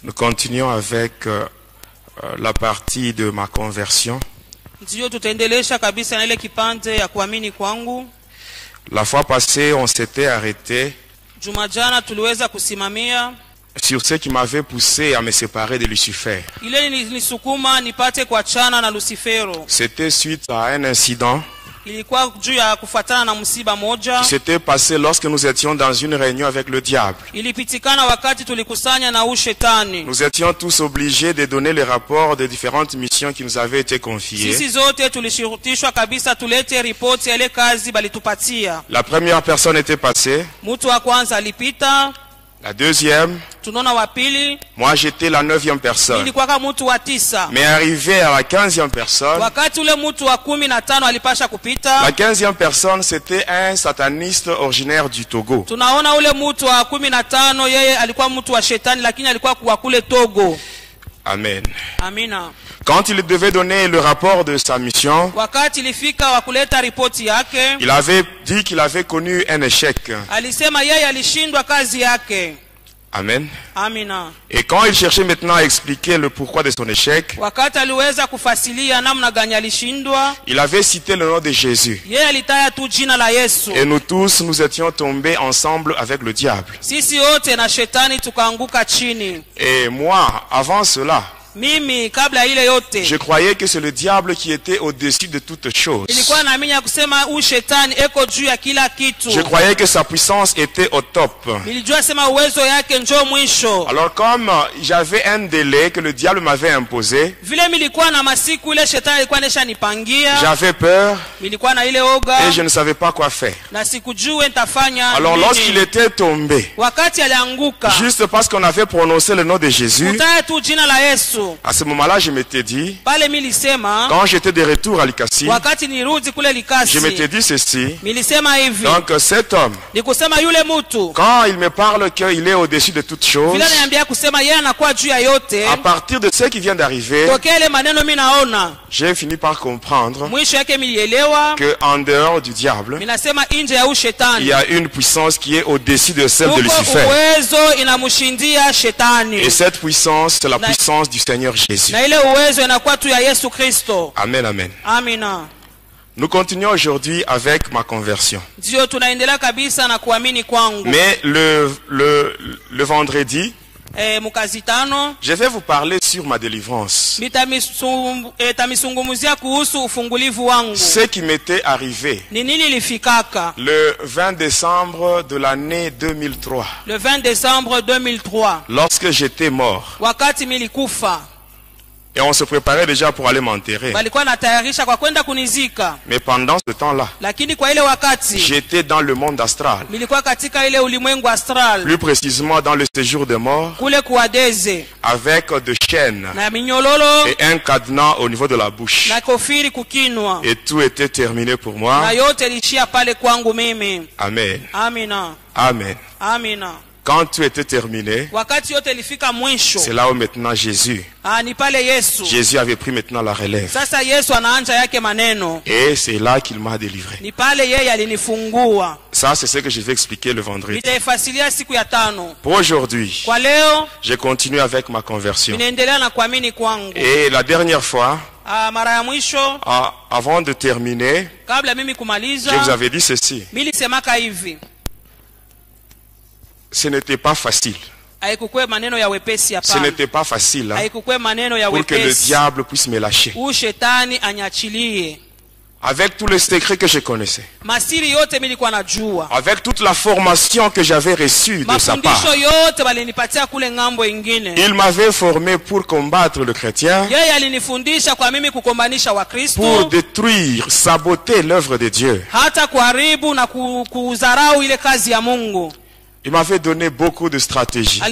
Nous continuons avec la partie de ma conversion. La fois passée, on s'était arrêté sur ce qui m'avait poussé à me séparer de Lucifer. C'était suite à un incident qui s'était passé lorsque nous étions dans une réunion avec le diable. Nous étions tous obligés de donner les rapports des différentes missions qui nous avaient été confiées. La première personne était passée. La deuxième, moi j'étais la 9e personne. Mais arrivé à la 15e personne, la 15e personne c'était un sataniste originaire du Togo. Amen. Quand il devait donner le rapport de sa mission, il avait dit qu'il avait connu un échec. Amen. Et quand il cherchait maintenant à expliquer le pourquoi de son échec, il avait cité le nom de Jésus. Et nous tous, nous étions tombés ensemble avec le diable. Et moi, avant cela, je croyais que c'est le diable qui était au-dessus de toutes choses. Je croyais que sa puissance était au top. Alors comme j'avais un délai que le diable m'avait imposé, j'avais peur et je ne savais pas quoi faire. Alors lorsqu'il était tombé, juste parce qu'on avait prononcé le nom de Jésus, à ce moment-là, je m'étais dit, quand j'étais de retour à Likasi, je m'étais dit ceci. Donc cet homme, quand il me parle qu'il est au-dessus de toutes choses, à partir de ce qui vient d'arriver, j'ai fini par comprendre qu'en dehors du diable, il y a une puissance qui est au-dessus de celle de Lucifer. Et cette puissance, c'est la puissance du Seigneur Jésus. Amen, amen. Nous continuons aujourd'hui avec ma conversion. Mais le vendredi, je vais vous parler sur ma délivrance. Ce qui m'était arrivé le 20 décembre de l'année 2003. Le 20 décembre 2003. Lorsque j'étais mort. Et on se préparait déjà pour aller m'enterrer. Mais pendant ce temps-là, j'étais dans le monde astral. Plus précisément dans le séjour de mort, avec des chaînes et un cadenas au niveau de la bouche. Et tout était terminé pour moi. Amen. Amen. Quand tout était terminé, c'est là où maintenant Jésus avait pris maintenant la relève. Et c'est là qu'il m'a délivré. Ça, c'est ce que je vais expliquer le vendredi. Pour aujourd'hui, je continue avec ma conversion. Et la dernière fois, avant de terminer, je vous avais dit ceci. Ce n'était pas facile. Ce n'était pas facile pour que le diable puisse me lâcher. Avec tous les secrets que je connaissais. Avec toute la formation que j'avais reçue de sa part. Il m'avait formé pour combattre le chrétien. Pour détruire, saboter l'œuvre de Dieu. Il m'avait donné beaucoup de stratégies. Beaucoup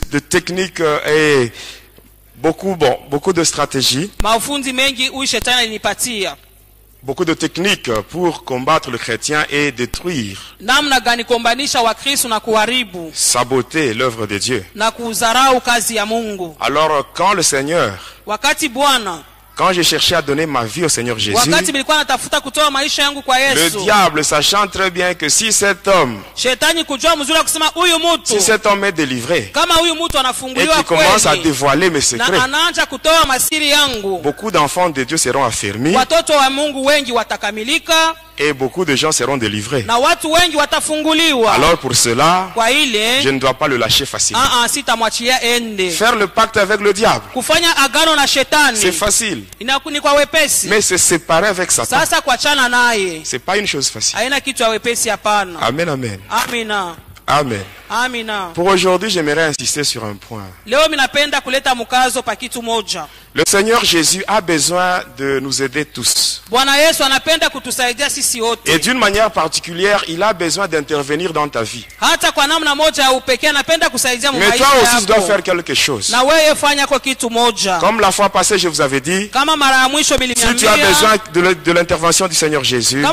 de techniques et beaucoup de stratégies. Beaucoup de techniques pour combattre le chrétien et détruire, saboter l'œuvre de Dieu. Alors quand le Seigneur, Quand j'ai cherché à donner ma vie au Seigneur Jésus, le diable, sachant très bien que si cet homme est délivré et qu'il commence à dévoiler mes secrets, beaucoup d'enfants de Dieu seront affermis et beaucoup de gens seront délivrés. Alors pour cela, je ne dois pas le lâcher facilement. Faire le pacte avec le diable, c'est facile. Mais se séparer avec Satan, c'est pas une chose facile. Amen, amen. Amen. Pour aujourd'hui, j'aimerais insister sur un point. Le Seigneur Jésus a besoin de nous aider tous. Et d'une manière particulière, il a besoin d'intervenir dans ta vie. Mais toi aussi, tu dois faire quelque chose. Comme la fois passée, je vous avais dit, si tu as besoin de l'intervention du Seigneur Jésus,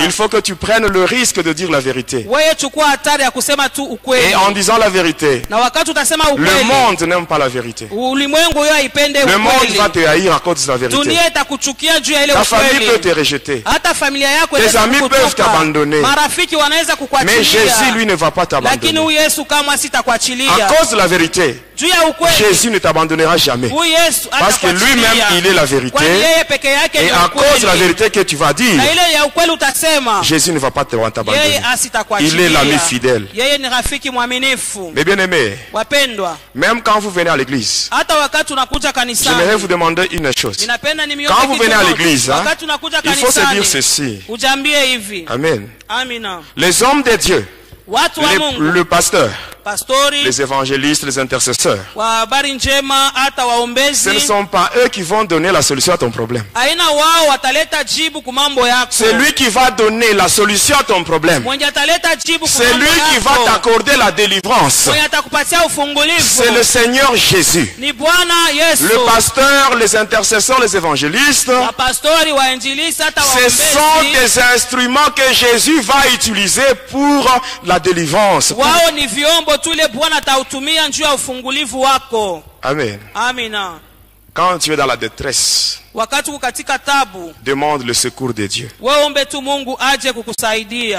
il faut que tu prennes le risque de dire la vérité. Et en disant la vérité, le monde n'aime pas la vérité. Le monde va te haïr à cause de la vérité. Ta famille peut te rejeter. Tes amis peuvent t'abandonner. Mais Jésus, lui, ne va pas t'abandonner. À cause de la vérité, Jésus ne t'abandonnera jamais. Parce que lui-même, il est la vérité. Et à cause de la vérité que tu vas dire, Jésus ne va pas t'abandonner. Il est l'ami fidèle. Mais bien aimé, même quand vous venez à l'église, j'aimerais vous demander une chose. Quand vous venez à l'église, il faut se dire ceci. Amen. Les hommes de Dieu, le pasteur, les évangélistes, les intercesseurs, ce ne sont pas eux qui vont donner la solution à ton problème. C'est lui qui va donner la solution à ton problème. C'est lui qui va t'accorder la délivrance. C'est le Seigneur Jésus. Le pasteur, les intercesseurs, les évangélistes, ce sont des instruments que Jésus va utiliser pour la délivrance. Amen. Quand tu es dans la détresse, demande le secours de Dieu.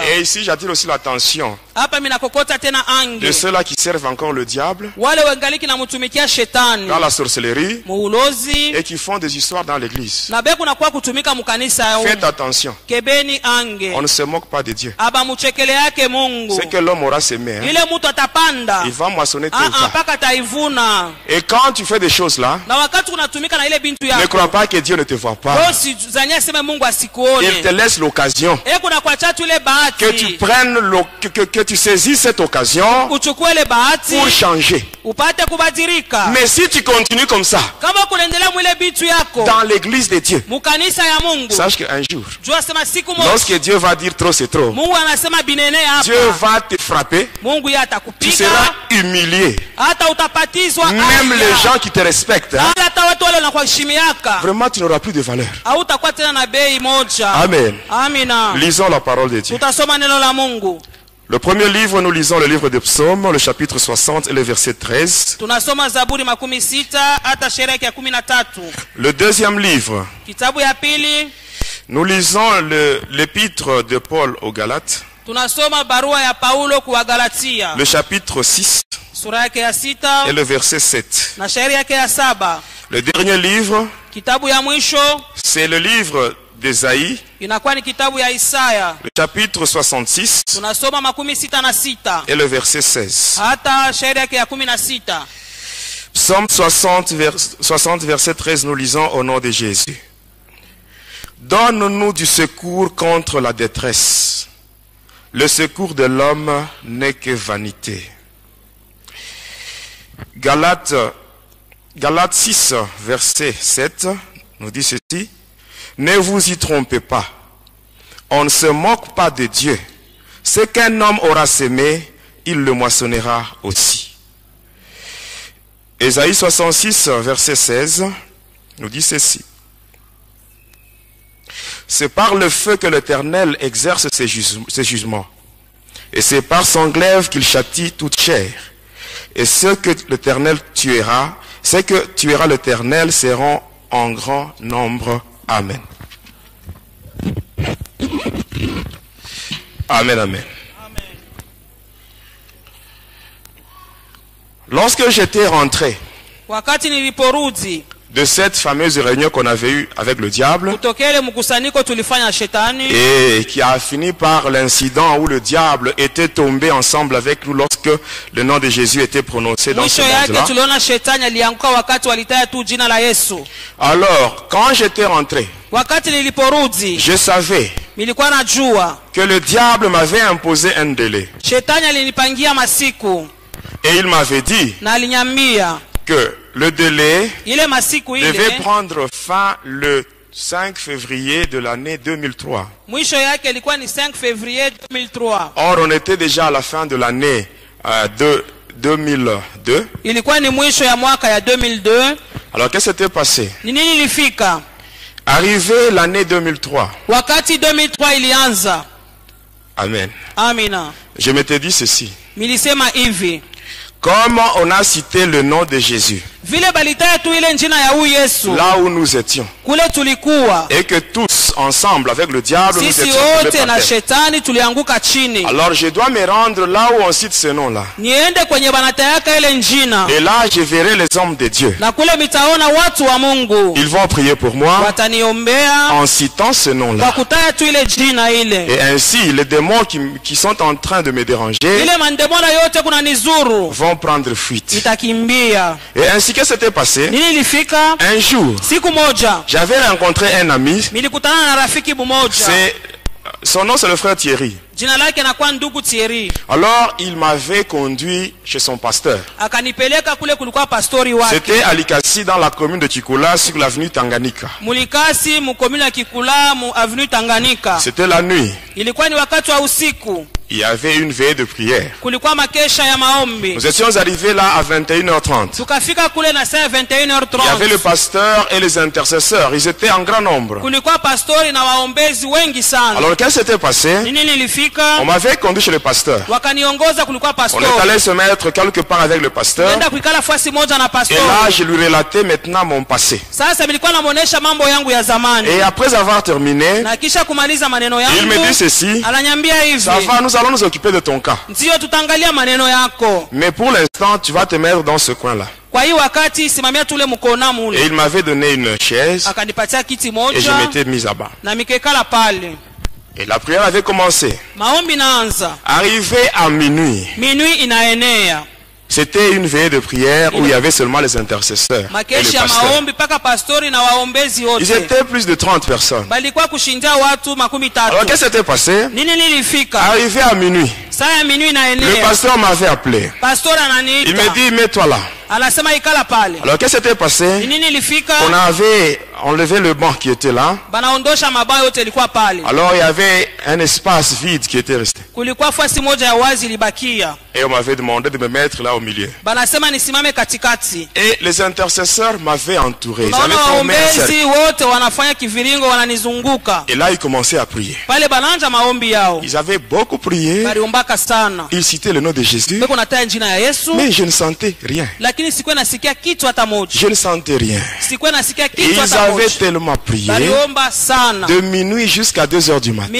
Et ici, j'attire aussi l'attention de ceux-là qui servent encore le diable dans la sorcellerie et qui font des histoires dans l'église. Faites attention. On ne se moque pas de Dieu. C'est que l'homme aura semé. Il va moissonner tout ça. Et quand tu fais des choses là, ne crois pas que Dieu ne te voit pas. Il te laisse l'occasion. Que tu prennes, que tu saisisses cette occasion pour changer. Mais si tu continues comme ça, dans l'église de Dieu, sache qu'un jour, lorsque Dieu va dire trop c'est trop, Dieu va te frapper, tu seras humilié. Même les gens qui te respectent, vraiment tu n'auras plus de valeur. Amen. Lisons la parole de Dieu. Le premier livre, nous lisons le livre des Psaumes, le chapitre 60 et le verset 13. Le deuxième livre, nous lisons l'épître de Paul aux Galates, le chapitre 6 et le verset 7. Le dernier livre, c'est le livre d'Ésaïe, le chapitre 66 et le verset 16. Psaume 60, verset 13, nous lisons au nom de Jésus. Donne-nous du secours contre la détresse. Le secours de l'homme n'est que vanité. Galates 6, verset 7, nous dit ceci. Ne vous y trompez pas. On ne se moque pas de Dieu. Ce qu'un homme aura semé, il le moissonnera aussi. Ésaïe 66, verset 16, nous dit ceci. C'est par le feu que l'Éternel exerce ses jugements. Et c'est par son glaive qu'il châtie toute chair. Et ceux que l'Éternel tuera, ceux que tuera l'Éternel seront en grand nombre. Amen. Amen, amen. Lorsque j'étais rentré de cette fameuse réunion qu'on avait eue avec le diable et qui a fini par l'incident où le diable était tombé ensemble avec nous lorsque le nom de Jésus était prononcé dans ce monde-là. Alors, quand j'étais rentré, je savais que le diable m'avait imposé un délai. Et il m'avait dit que le délai devait prendre fin le 5 février de l'année 2003. Or, on était déjà à la fin de l'année 2002. Alors, qu'est-ce qui s'était passé? Arrivé l'année 2003. Amen. Je m'étais dit ceci. Comme on a cité le nom de Jésus, là où nous étions, et que tous ensemble avec le diable nous étions tombés par terre. Alors je dois me rendre là où on cite ce nom-là. Et là je verrai les hommes de Dieu. Ils vont prier pour moi en citant ce nom-là. Et ainsi les démons qui sont en train de me déranger vont prendre fuite. Et ainsi que c'était passé, un jour, j'avais rencontré un ami. Son nom c'est le frère Thierry. Alors il m'avait conduit chez son pasteur. C'était à Likasi dans la commune de Chikula sur l'avenue Tanganyika. C'était la nuit. Il y avait une veille de prière. Nous étions arrivés là à 21h30. Il y avait le pasteur et les intercesseurs. Ils étaient en grand nombre. Alors qu'est-ce qui s'était passé? On m'avait conduit chez le pasteur. On est allé se mettre quelque part avec le pasteur. Et là je lui relatais maintenant mon passé. Et après avoir terminé, il me dit ceci: ça va, nous allons nous occuper de ton cas. Mais pour l'instant, tu vas te mettre dans ce coin-là. Et il m'avait donné une chaise et je m'étais mis à bas. Et la prière avait commencé. Arrivé à minuit. C'était une veillée de prière où il y avait seulement les intercesseurs et le pasteur. Ils étaient plus de 30 personnes. Alors qu'est-ce qui s'était passé? Arrivé à minuit, le pasteur m'avait appelé. Il me dit: mets-toi là. Alors qu'est-ce qui s'était passé? On avait enlevé le banc qui était là. Alors il y avait un espace vide qui était resté. Et on m'avait demandé de me mettre là au milieu. Et les intercesseurs m'avaient entouré. Ils avaient formé un cercle. Et là ils commençaient à prier. Ils avaient beaucoup prié. Ils citaient le nom de Jésus. Mais je ne sentais rien. Je ne sentais rien. Et ils avaient tellement prié de minuit jusqu'à 2h du matin.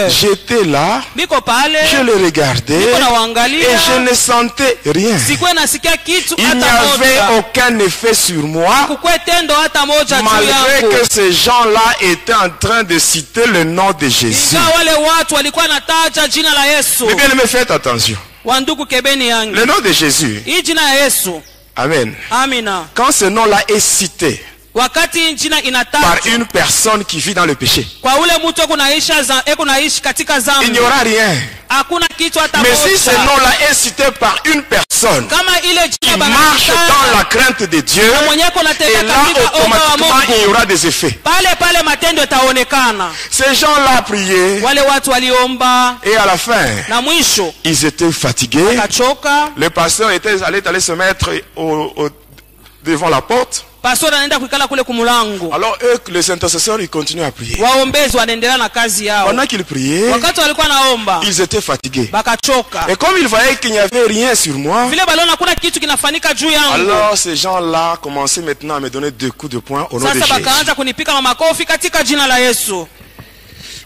J'étais là, je le regardais et je ne sentais rien. Il n'y avait aucun effet sur moi, malgré que ces gens-là étaient en train de citer le nom de Jésus. Mais bien, me faites attention. Le nom de Jésus. Amen. Quand ce nom-là est cité par une personne qui vit dans le péché, il n'y aura rien. Mais si ce nom-là est cité par une personne qui marche dans la crainte de Dieu, et là automatiquement il y aura des effets. Ces gens-là priaient et à la fin ils étaient fatigués. Le pasteur allait se mettre devant la porte. pastor anaenda kuikala kule kumulango. Alors eux, les intercesseurs, ils continuent à prier. Waombezi wanaendelea na kazi yao. Pendant qu'ils priaient, wakati walikuwa naomba, ils étaient fatigués. Bakachoka. Et comme ils voyaient qu'il n'y avait rien sur moi, vile baliona kuna kitu kinafanyika juu yangu, alors ces gens-là commençaient maintenant à me donner 2 coups de poing au nom de Jésus. Sasa bakaanza kunipika makofi katika jina la Yesu.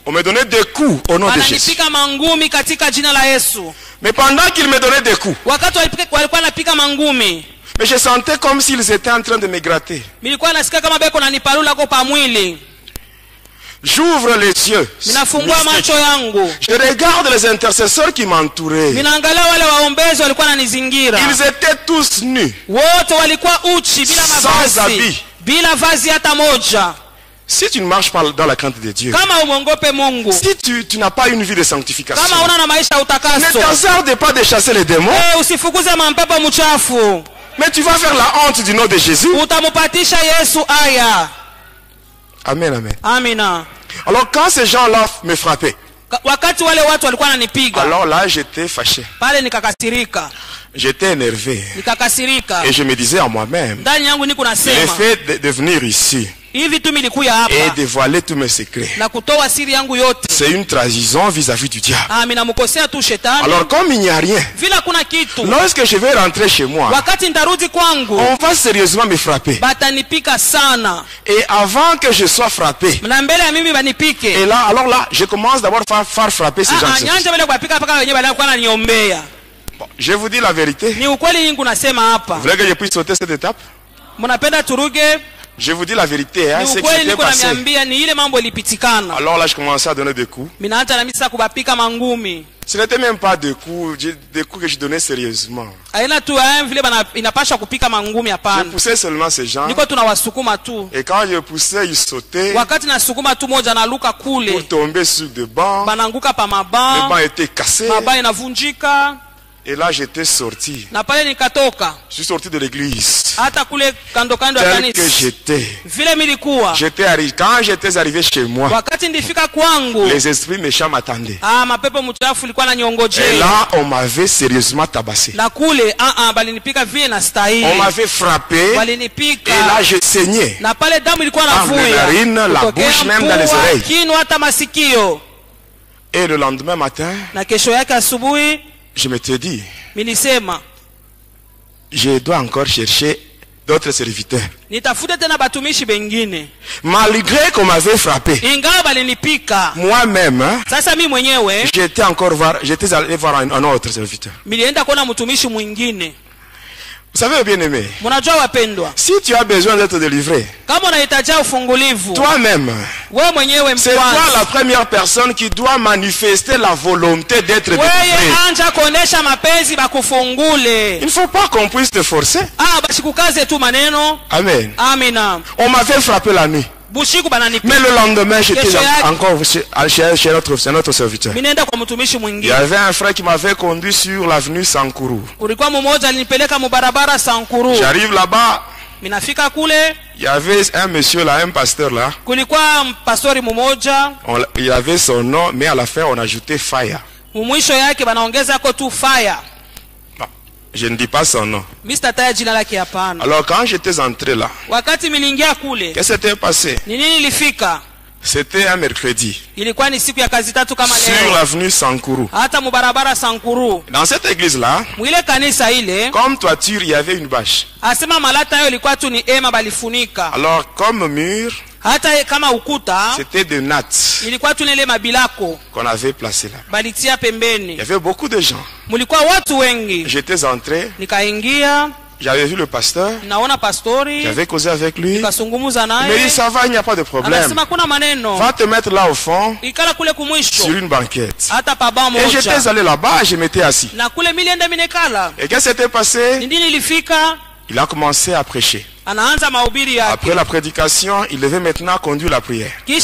On me donnait 2 coups au nom de Jésus. Wananipika mangumi katika jina la Yesu. Mais pendant qu'ils me donnaient des coups, wakati walikuwa wanapika mangumi, mais je sentais comme s'ils étaient en train de me gratter. Nilikuwa nasikia kama beko nanipalula kwa pamwili. J'ouvre les yeux. Ninafungua macho yangu. Je regarde les intercesseurs qui m'entouraient. Ninaangalia wale waombezi walikuwa wananizingira. Ils étaient tous nus. Wote walikuwa uchi bila mavazi. Sans habit. Bila vazi hata moja. Si tu ne marches pas dans la crainte de Dieu, si tu n'as pas une vie de sanctification, ne t'hasarde pas de chasser les démons, mais tu vas faire la honte du nom de Jésus. Amen, amen. Amina. Alors quand ces gens-là me frappaient, alors là j'étais fâché. J'étais énervé. Et je me disais à moi-même, le fait de venir ici et dévoiler tous mes secrets, c'est une trahison vis-à-vis du diable. Alors comme il n'y a rien, lorsque je vais rentrer chez moi, on va sérieusement me frapper. Et avant que je sois frappé, et là, alors là, je commence d'abord à faire frapper ces gens. Bon, je vous dis la vérité. Vous voulez que je puisse sauter cette étape? Je vous dis la vérité, hein, c'est ce qui s'est passé. Alors là, je commençais à donner des coups. Ce n'était même pas des coups que je donnais sérieusement. Je poussais seulement ces gens. Et quand je poussais, ils sautaient pour tomber sur des bancs. Les bancs étaient cassés. Et là, j'étais sorti. Je suis sorti de l'église. Tel que j'étais. Quand j'étais arrivé chez moi, les esprits méchants m'attendaient. Et là, on m'avait sérieusement tabassé. On m'avait frappé. Et là, je saignais. Dans les narines, la bouche, même dans les oreilles. Et le lendemain matin, je m'étais dit, je dois encore chercher d'autres serviteurs. Malgré qu'on m'avait frappé, moi-même, j'étais allé voir un autre serviteur. Vous savez, bien aimé, si tu as besoin d'être délivré, toi-même, c'est toi la première personne qui doit manifester la volonté d'être délivré. Il ne faut pas qu'on puisse te forcer. Amen. On m'avait frappé la nuit. Mais le lendemain, j'étais encore chez notre serviteur. Il y avait un frère qui m'avait conduit sur l'avenue Sankuru. J'arrive là-bas. Il y avait un monsieur là, un pasteur là. Il avait son nom, mais à la fin, on ajoutait Fire. Je ne dis pas son nom. Alors quand j'étais entré là, qu'est-ce qui s'était passé? C'était un mercredi. Sur l'avenue Sankuru. Dans cette église-là, comme toiture, il y avait une bâche. Alors comme mur, c'était de nattes qu'on avait placé là. Il y avait beaucoup de gens. J'étais entré. J'avais vu le pasteur. J'avais causé avec lui. Il m'a dit ça va, il n'y a pas de problème. Va te mettre là au fond sur une banquette. Et j'étais allé là-bas et je m'étais assis. Et qu'est-ce qui s'était passé? Il a commencé à prêcher. Après la prédication, il devait maintenant conduire la prière. Il a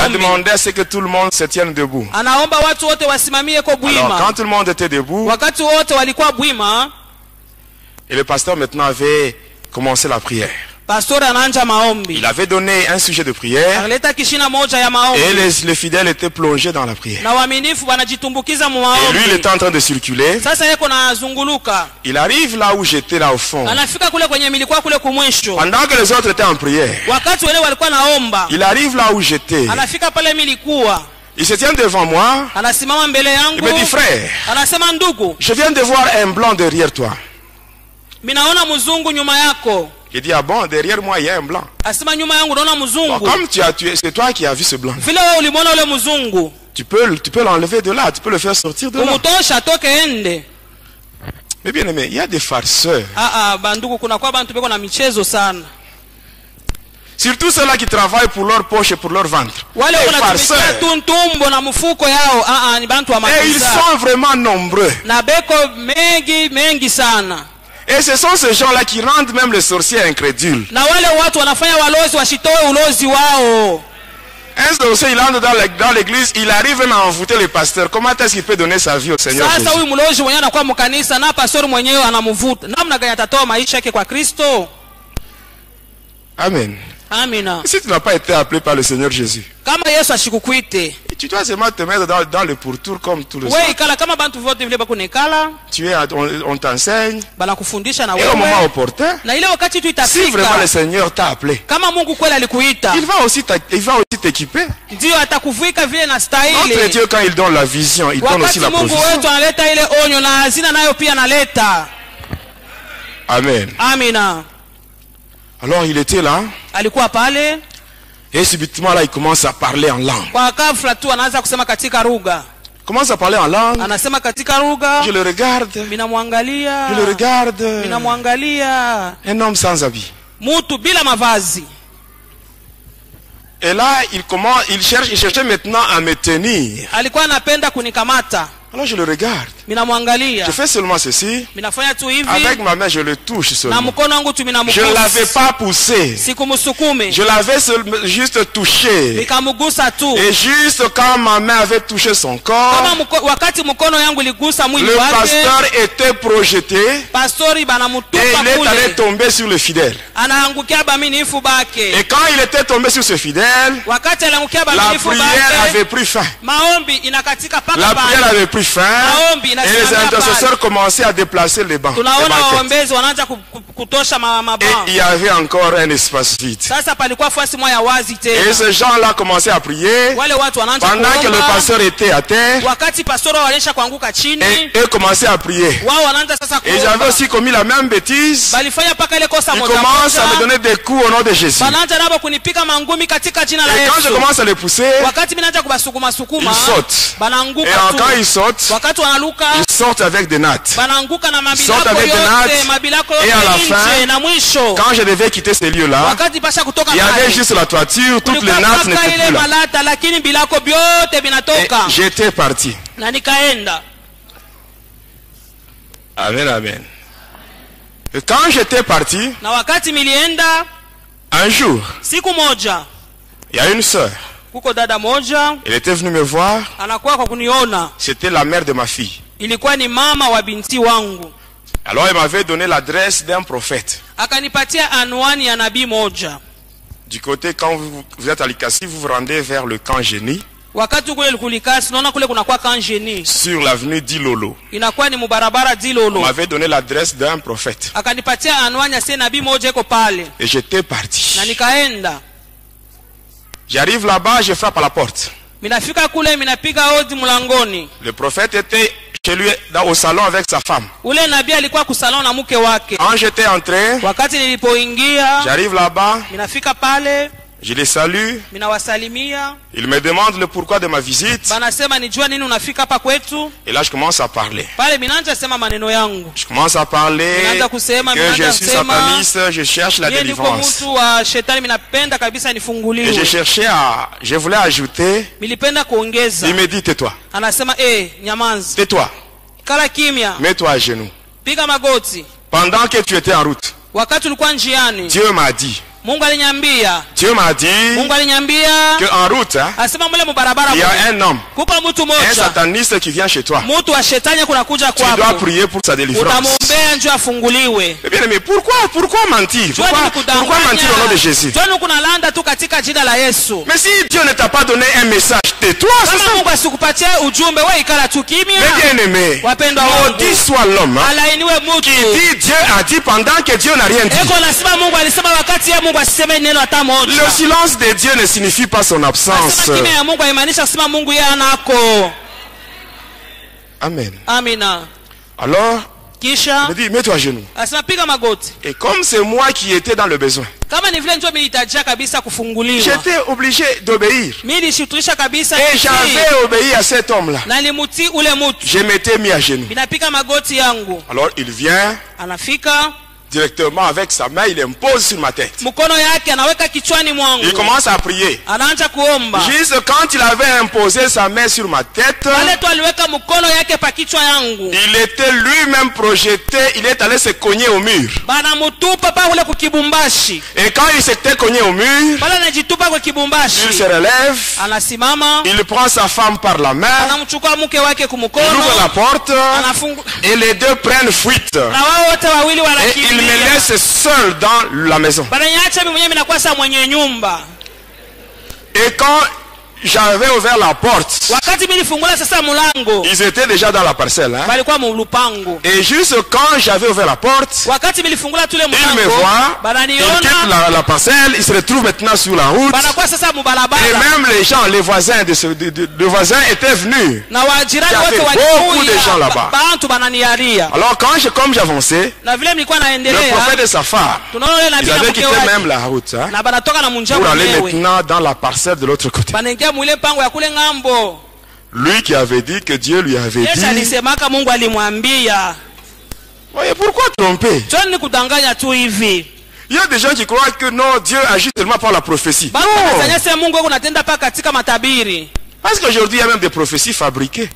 demandé à ce que tout le monde se tienne debout. Alors quand tout le monde était debout, et le pasteur maintenant avait commencé la prière. Il avait donné un sujet de prière. Et les fidèles étaient plongés dans la prière. Et lui, il était en train de circuler. Il arrive là où j'étais, là au fond. Pendant que les autres étaient en prière, il arrive là où j'étais. Il se tient devant moi. Il me dit, frère, je viens de voir un blanc derrière toi. Il dit, ah bon, derrière moi il y a un blanc. Bon, comme tu as tué, c'est toi qui as vu ce blanc. Tu peux l'enlever de là, tu peux le faire sortir de là. Mais bien aimé, il y a des farceurs. Surtout ceux-là qui travaillent pour leur poche et pour leur ventre. Les farceurs. Et ils sont vraiment nombreux. Et ce sont ces gens-là qui rendent même les sorciers incrédules. Un sorcier, il entre dans l'église, il arrive même à envoûter les pasteurs. Comment est-ce qu'il peut donner sa vie au Seigneur Jésus? Amen. Si tu n'as pas été appelé par le Seigneur Jésus, tu dois seulement te mettre dans le pourtour comme tout le monde. On t'enseigne. Et au moment opportun, si vraiment le Seigneur t'a appelé, il va aussi t'équiper. Notre Dieu, quand il donne la vision, il donne aussi la provision. Amen. Alors il était là. Et subitement là il commence à parler en langue. Commence à parler en langue. Je le regarde. Je le regarde. Un homme sans habit. Et là il cherchait maintenant à me tenir. Alors je le regarde. Je fais seulement ceci. Avec ma main, je le touche seulement. Je ne l'avais pas poussé. Je l'avais juste touché. Et juste quand ma main avait touché son corps, le pasteur était projeté. Et il est allé tomber sur le fidèle. Et quand il était tombé sur ce fidèle, la prière avait pris fin. La prière avait pris fin. Et les intercesseurs commençaient à déplacer les bancs. Et il y avait encore un espace vide. Et ces gens-là commençaient à prier pendant que le pasteur était à terre. Et eux commençaient à prier. Et j'avais aussi commis la même bêtise. Ils commencent à me donner des coups au nom de Jésus. Et quand je commence à les pousser, ils sautent. Et quand ils sautent, ils sortent avec des nattes. Ils sortent avec des nattes. Et à la fin, quand je devais quitter ces lieux-là, il y avait juste la toiture, toutes les nattes n'étaient plus là. Et j'étais parti. Amen, amen. Et quand j'étais parti, un jour, il y a une sœur. Elle était venue me voir. C'était la mère de ma fille. Alors elle m'avait donné l'adresse d'un prophète. Du côté, quand vous êtes à Likasi, vous vous rendez vers le camp Génie. Sur l'avenue Dilolo. On m'avait donné l'adresse d'un prophète. Et j'étais parti. J'arrive là-bas, je frappe à la porte. Le prophète était chez lui au salon avec sa femme. Quand j'étais entré, j'arrive là-bas, je les salue. Il me demande le pourquoi de ma visite. Et là je commence à parler. Je commence à parler que je suis sataniste, je cherche la délivrance. Et je voulais ajouter. Il me dit tais-toi. Tais-toi. Mets-toi à genoux. Pendant que tu étais en route, Dieu m'a dit Dieu m'a dit qu'en route, il y a un homme, un sataniste qui vient chez toi. Tu dois prier pour sa délivrance. Eh bien, mais pourquoi mentir? Pourquoi mentir au nom de Jésus? Mais si Dieu ne t'a pas donné un message, tais-toi. Mais bien aimé, maudit soit l'homme qui dit Dieu a dit pendant que Dieu n'a rien dit. Le silence de Dieu ne signifie pas son absence. Amen. Alors, il me dit, mets-toi à genoux. Et comme c'est moi qui étais dans le besoin, j'étais obligé d'obéir. Et j'avais obéi à cet homme-là. Je m'étais mis à genoux. Alors il vient directement avec sa main, il impose sur ma tête. Il commence à prier. Juste quand il avait imposé sa main sur ma tête, il était lui-même projeté, il est allé se cogner au mur. Et quand il s'était cogné au mur, il se relève, il prend sa femme par la main, il ouvre la porte, et les deux prennent fuite. Et il me laisse seul dans la maison. Et quand j'avais ouvert la porte, ils étaient déjà dans la parcelle. Et juste quand j'avais ouvert la porte, ils me voient, ils quittent la parcelle, ils se retrouvent maintenant sur la route. Et même les gens, les voisins étaient venus. Il y avait beaucoup de gens là-bas. Alors comme j'avançais, le prophète et sa femme, ils avaient quitté même la route pour aller maintenant dans la parcelle de l'autre côté. Lui qui avait dit que Dieu lui avait dit. Voyez, pourquoi tromper? Il y a des gens qui croient que non, Dieu agit seulement par la prophétie. Non. Parce qu'aujourd'hui il y a même des prophéties fabriquées.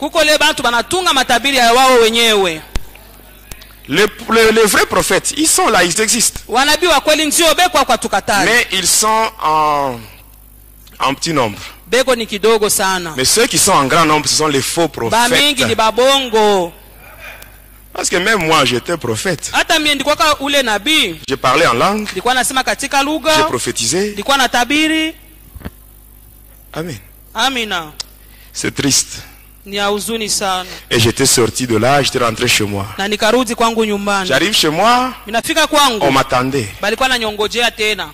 Les vrais prophètes, ils sont là, ils existent. Mais ils sont en petit nombre. Mais ceux qui sont en grand nombre, ce sont les faux prophètes. Parce que même moi, j'étais prophète. J'ai parlé en langue. J'ai prophétisé. Amen. C'est triste. Et j'étais sorti de là, j'étais rentré chez moi. J'arrive chez moi, on m'attendait.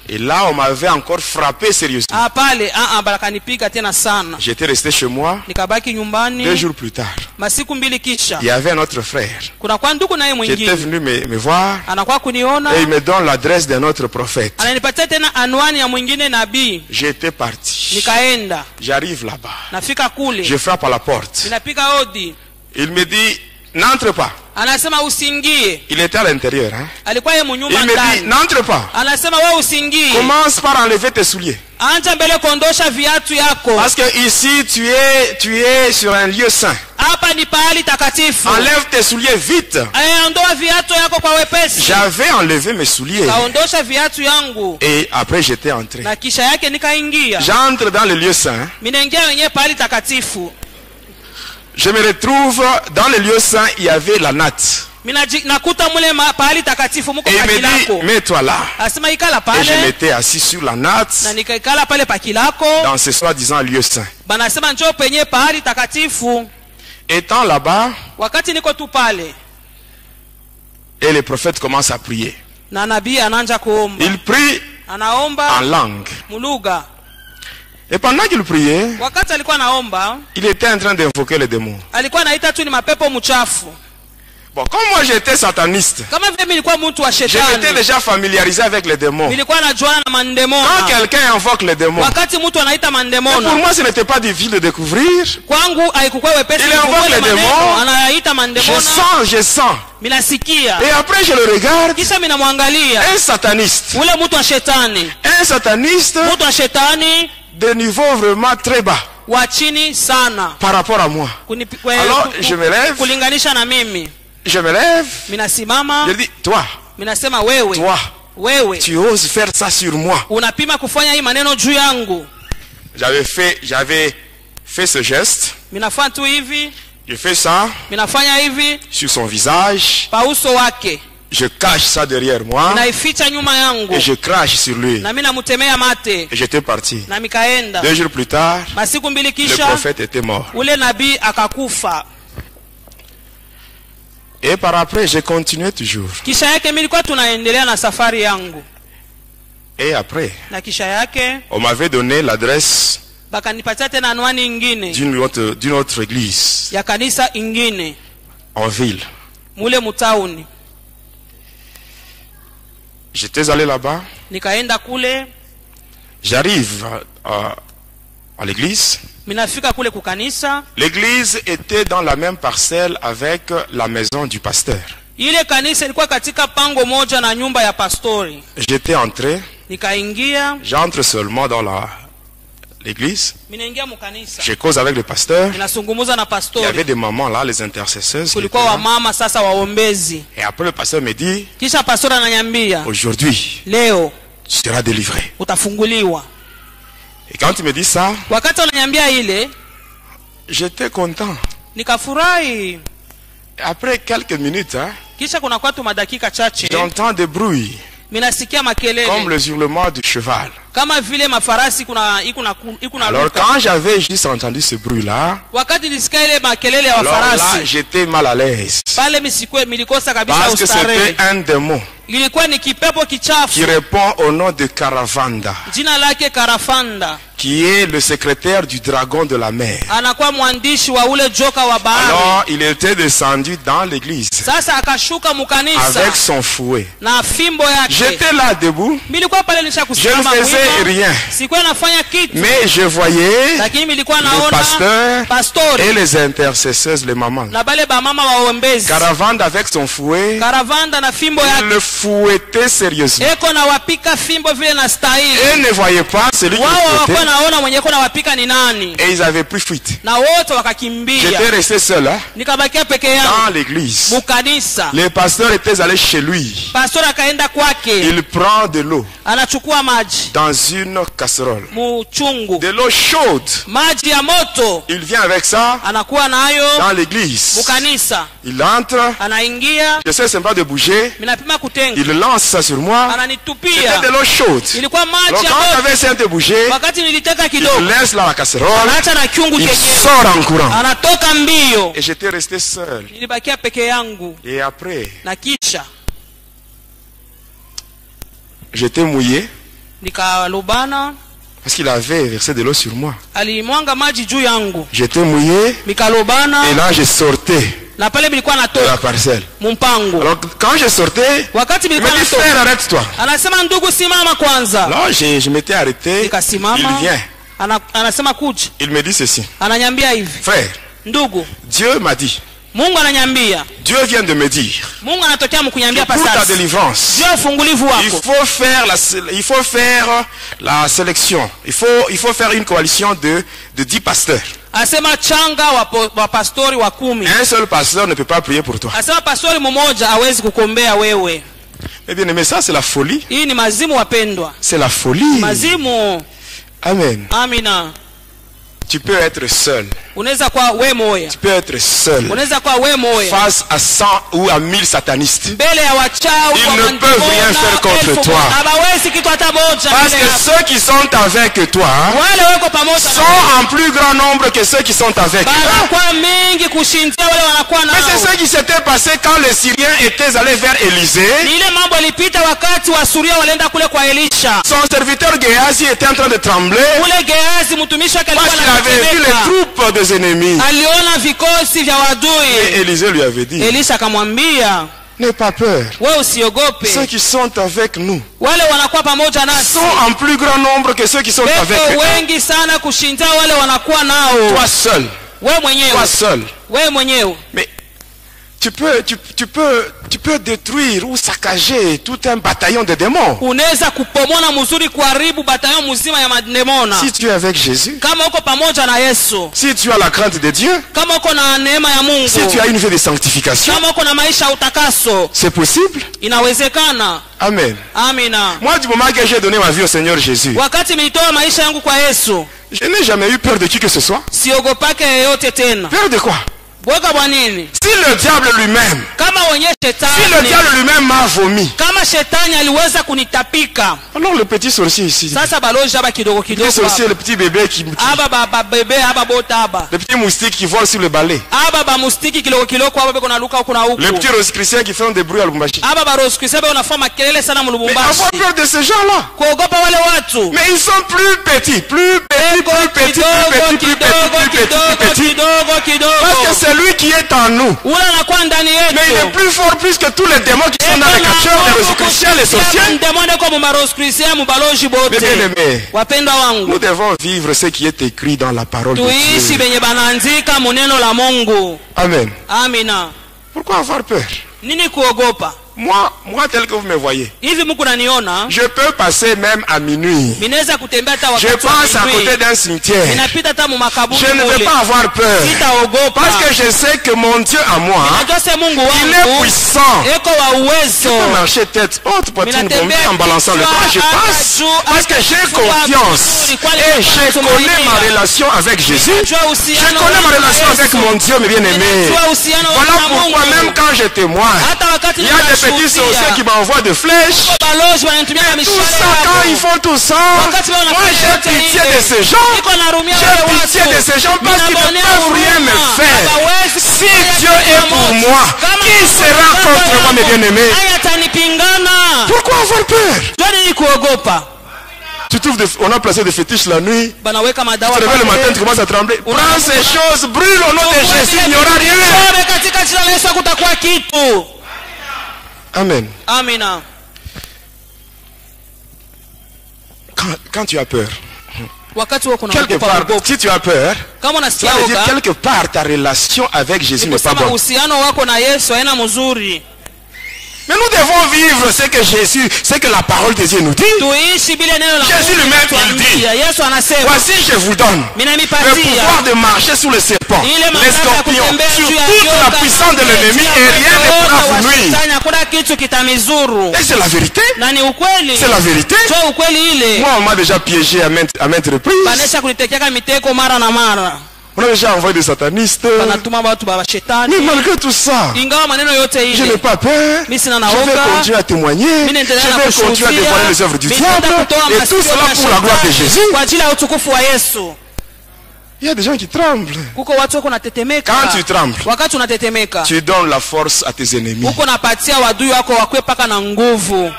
Et là, on m'avait encore frappé sérieusement. J'étais resté chez moi. 2 jours plus tard, il y avait un autre frère qui était venu me voir. Et il me donne l'adresse d'un autre prophète. J'étais parti. J'arrive là-bas. Je frappe à la porte. Il me dit, n'entre pas. Il était à l'intérieur. Il me dit, n'entre pas. Commence par enlever tes souliers. Parce que ici, tu es sur un lieu saint. Enlève tes souliers vite. J'avais enlevé mes souliers. Et après j'étais entré. J'entre dans le lieu saint. Je me retrouve dans le lieu saint, il y avait la natte. Et il me dit, mets-toi là. Et je m'étais assis sur la natte dans ce soi-disant lieu saint. Étant là-bas, et le prophète commence à prier. Il prie en langue. Et pendant qu'il priait, il était en train d'invoquer les démons. Bon, comme moi j'étais sataniste, j'étais déjà familiarisé avec les démons. Quand quelqu'un invoque les démons, pour moi ce n'était pas difficile de découvrir. Il invoque les démons, je sens. Et après je le regarde, un sataniste de niveau vraiment très bas par rapport à moi. Alors je me lève, je dis, toi, wewe tu oses faire ça sur moi. unapima kufanya hii maneno juu yangu. J'avais fait ce geste. Minafanya tu hivi. Je fais ça. Minafanya hivi sur son visage. pa uso wake. Je cache ça derrière moi. Naificha nyuma yangu. Et je crache sur lui. Na mimi namutemea mate. Et j'étais parti. Na mikaenda. 2 jours plus tard, masiku mbili kisha, le prophète était mort. Ule nabii akakufa. Et par après, j'ai continué toujours. Kisha yake mimi nilikuwa tunaendelea na safari yangu. Et après, na kisha yake on m'avait donné l'adresse bakanipatia tena anwani nyingine d'une autre église ya kanisa ingine en ville. Mule mutauni. J'étais allé là-bas. Nikaenda kule. J'arrive à l'église. Minafika kule kukanisa. L'église était dans la même parcelle avec la maison du pasteur. Ile kanisa ilikuwa katika pango moja na nyumba ya pastori. J'étais entré. Nikaingia. J'entre seulement dans l'église. Minaingia mukanisa. Je cause avec le pasteur. Ninazungumza na pastori. Il y avait des mamans là, les intercesseuses. Kulikuwa wa mama sasa waombezi. Et après le pasteur me dit, kisha pastori ananiambia, aujourd'hui, leo tu seras délivré. Utafunguliwa. Et quand il me dit ça, wakati ananiambia ile, j'étais content. Nikafurahi. Après quelques minutes, kisha kuna kwa tu madakika chache, j'entends des bruits. Minasikia makelele. Comme le hurlement du cheval. Kama vile mafarasi ikuna alors quand j'avais juste entendu ce bruit là, wakati nisikia ile makelele ya wafarasi, alors là j'étais mal à l'aise. Pale milikosa kabisa parce que c'était un démon. Ilikuwa ni kipepo kichafu qui répond au nom de Karavanda. Jina lake Karavanda. Qui est le secrétaire du dragon de la mer. Anakuwa mwandishi wa ule joka wa bahari. Alors il était descendu dans l'église. Sasa akashuka mukanisa avec son fouet. Na fimbo yake. J'étais là debout. Milikuwa pale nishakusimama. Je ne faisais rien. Sikuwa nafanya kitu. Mais je voyais lakini milikuwa le naona pasteur et les intercesseuses, les mamans. Na bale ba mama waombezi. Karavanda avec son fouet. Karavanda na fimbo yake. Le fouettait sérieusement. Eko na wapika fimbo vile na stahili. Et ne voyait pas celui qui fouettait. Naona mwenye kuna wapika ni nani. Et ils avaient pris fuite. Na wote wakakimbia. J'étais resté seul nikabakia peke yangu dans l'église. Mukanisa. Les pasteurs étaient allés chez lui. Pastor akaenda kwake. Il prend de l'eau. Anachukua maji dans une casserole. Muchungu. De l'eau chaude. Maji ya moto. Il vient avec ça. Anakuwa nayo dans l'église. Mukanisa. Il entre. Anaingia. Je sais seulement de bouger. Minapima kutenga. Il lance ça sur moi. Ananitupia. C'était de l'eau chaude. Ilikuwa maji ya moto. Quand j'avais essayé de bouger, wakati niliteka kidogo, il laisse là la casserole. Anaacha na kiungu il chenyewe. sort en courant. Anatoka mbio. Et j'étais resté seul. Nilibakia peke yangu. Et après, na kisha j'étais mouillé. Nikalobana. Parce qu'il avait versé de l'eau sur moi. Alimwanga maji juu yangu. J'étais mouillé. Nikalobana. Et là je sortais. Na pale bilikuwa natoka. De la parcelle. Mumpango. Alors quand je sortais, wakati bilikuwa il me dit frère, arrête-toi. Anasema ndugu simama kwanza. Alors je m'étais arrêté. Nikasimama. Il vient. Anasema kuja. Il me dit ceci. Ananyambia hivi. Frère. Ndugu. Dieu m'a dit. Mungu ananyambia. Dieu vient de me dire. Mungu anatokea mkunyambia pour ta délivrance. Dieu ufungulivu wako. Il faut faire la sélection. Il faut faire une coalition de 10 pasteurs. Asema changa wa pastori wa 10. Un seul pasteur ne peut pas prier pour toi. Asema pastori mmoja hawezi kukombea wewe. Mais bien aimé, ça c'est la folie. Hii ni mazimu wapendwa. C'est la folie. Mazimu. Amen. Amina. Tu peux être seul. Unaweza kuwa wewe moya. Tu peux être seul. Unaweza kuwa wewe moya. Face à 100 ou à 1000 satanistes. Mbele ya wachawi. Ils ne peuvent rien faire contre toi. Hawawezi kitu hata moja. Parce que ceux qui sont avec toi wale wako pamoja sont en plus grand nombre que ceux qui sont avec eux. Wanakuwa mingi kushindia wale wanakuwa nao. Mais c'est ce qui s'était passé quand les Syriens étaient allés vers Élisée. Ni ile mambo ilipita wakati wa Suria walienda kule kwa Elisha. Son serviteur Géhazi était en train de trembler. Ule Géhazi mtumishi wake alikuwa anatetemeka. Parce qu'il avait vu les troupes des ennemis. Aliona vikosi vya wadui. Et Élisée lui avait dit. Elisha akamwambia, n'aie pas peur. Wewe usiogope. Ceux qui sont avec nous wale wanakuwa pamoja nasi sont en plus grand nombre que ceux qui sont avec eux. Wengi sana kushinda wale wanakuwa nao. Toi seul. Wewe mwenyewe. Toi seul. Wewe mwenyewe. Mais tu peux détruire ou saccager tout un bataillon de démons. Unaweza kupomona mzuri kuharibu bataillon mzima ya mademona. Si tu es avec Jésus. Kama uko pamoja na Yesu. Si tu as la crainte de Dieu. Kama uko na neema ya Mungu. Si tu as une vie de sanctification. Kama uko na maisha ya utakaso. C'est possible. Inawezekana. Amen. Amina. Moi du moment que j'ai donné ma vie au Seigneur Jésus. Wakati nilitoa maisha yangu kwa Yesu. Je n'ai jamais eu peur de qui que ce soit. Siogopake yeyote tena. Peur de quoi? Si le diable lui-même, si le diable lui-même m'a vomi, alors le petit sorcier ici, le petit sorcier, le petit bébé qui, le petit moustique qui vole sur le balai, le petit rosicrucien qui fait des bruits à Lubumbashi. Mais avoir peur de ces gens-là. Mais ils sont plus petits, plus petits. Parce que c'est lui qui est en nous. Mais il est plus fort plus que tous les démons qui sont dans les catcheurs, les rosicruciens, les sorciers. Mais bien aimés, nous devons vivre ce qui est écrit dans la parole de Dieu. Amen. Pourquoi avoir peur? Moi tel que vous me voyez, je peux passer même à minuit. Je passe à côté d'un cimetière. Je ne vais pas avoir peur. Parce que je sais que mon Dieu à moi, il est puissant. Je peux marcher tête haute, poitrine bombée en balançant le bras. Je passe parce que j'ai confiance. Et je connais ma relation avec Jésus. Je connais ma relation avec mon Dieu, mes bien-aimés. Voilà pourquoi même quand je témoigne, il y a des petits sorciers qui m'envoient des flèches. Tout ça, quand ils font tout ça, moi j'ai pitié de ces gens. J'ai pitié de ces gens parce qu'ils ne peuvent rien me faire. Si Dieu est pour moi, qui sera contre moi, mes bien-aimés? Pourquoi avoir peur? Tu trouves on a placé des fétiches la nuit. Tu te réveilles le matin, tu commences à trembler. Prends ces choses, brûle au nom de Jésus, il n'y aura rien. Amen. Amina. Quand tu as peur, quelque part, si tu as peur, ça veut dire quelque part ta relation avec Jésus n'est pas bonne. Mais nous devons vivre ce que Jésus, ce que la parole de Dieu nous dit. Jésus lui-même il dit, voici je vous donne le pouvoir de marcher sous le serpent, les scorpions, sur toute la puissance de l'ennemi et rien ne pourra vous nuire. Et c'est la vérité. C'est la vérité. Moi on m'a déjà piégé à maintes reprises. On a déjà envoyé des satanistes. Mais malgré tout ça, je n'ai pas peur. Je vais continuer à témoigner. Je vais continuer à dévoiler les œuvres du diable. Et tout cela pour la gloire de Jésus. Il y a des gens qui tremblent. Quand tu trembles, tu donnes la force à tes ennemis.